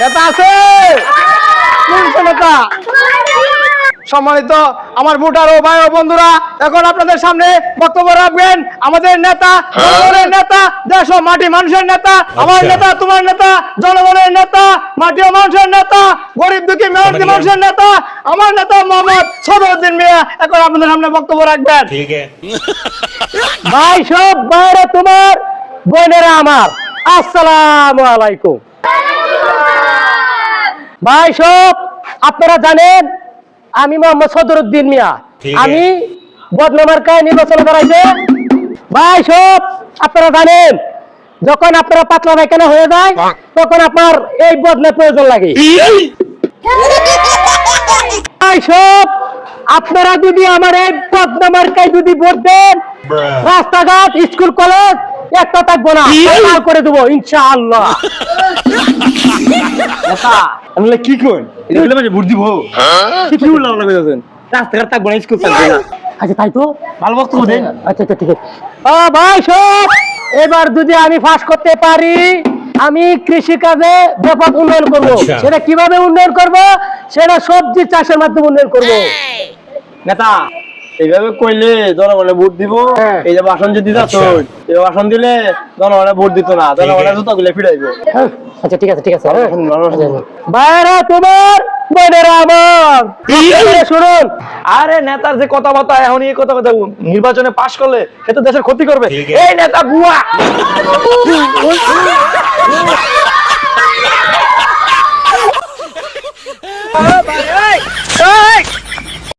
নেতা আছে নেতা। সম্মানিত আমার ভোটার ও ভাই ও বন্ধুরা, এখন আপনাদের সামনে বক্তব্য রাখবেন আমাদের নেতা, জনগণের নেতা, দেশ ও মাটি মানুষের নেতা, আমার নেতা, তোমার নেতা, জনগণের নেতা, মাটি ও মানুষের নেতা, গরিব দুঃখী মেহনতি মানুষের নেতা, আমার নেতা মোহাম্মদ সদরউদ্দিন মিয়া এখন আপনাদের সামনে বক্তব্য রাখবেন। ठीक है। ভাই সব বাইরে তোমার বোনেরা আমার আসসালামু আলাইকুম। ভাই সব আপনারা জানেন আমি মোহাম্মদ সদরউদ্দিন মিয়া, ঠিক আমি বদনামার্কায় নির্বাচন করাইছে। ভাই সব আপনারা জানেন যখন আপনারা পাতলা পায়খানা হয়ে যায় তখন আপনার এই বদনার প্রয়োজন লাগে। ভাই সব আপনারা যদি আমার এই বদনামার্কায় যদি ভোট দেন, রাস্তাঘাট স্কুল কলেজ একটা থাকবো না, পার করে দেবো ইনশাআল্লাহ। আমি কি কই এটা মানে ভোট দিব কি বললাম না কইছেন রাস্তাঘাট থাকবো না স্কুল থাকবে না। আচ্ছা তাই তো ভালো বক্তব্য দেন। আচ্ছা আচ্ছা ঠিক আছে। ও ভাই সব এবার যদি আমি পাস করতে পারি আমি কৃষি কাজে ব্যাপক উন্নয়ন করব। আচ্ছা। সেটা কিভাবে উন্নয়ন করব? সেটা সবজি চাষের মাধ্যমে উন্নয়ন করব। নেতা এইভাবে কইলে জনগণে ভোট দিব। হ্যাঁ। এই যে ভাষণ যে দিতা আচ্ছা। এই ভাষণ দিলে জনগণে ভোট দিত না, জনগণে জুতা গুলো ফিরাইবো। আচ্ছা ঠিক আছে ঠিক আছে। ভালো ভালো। ভাইরা তোমার বোনেরা আমার শুনুন, আরে নেতার যে কথাবার্তা এখন এই কথা নির্বাচনে পাশ করলে সে তো দেশের ক্ষতি করবে। ঠিক এই নেতা বুয়া এই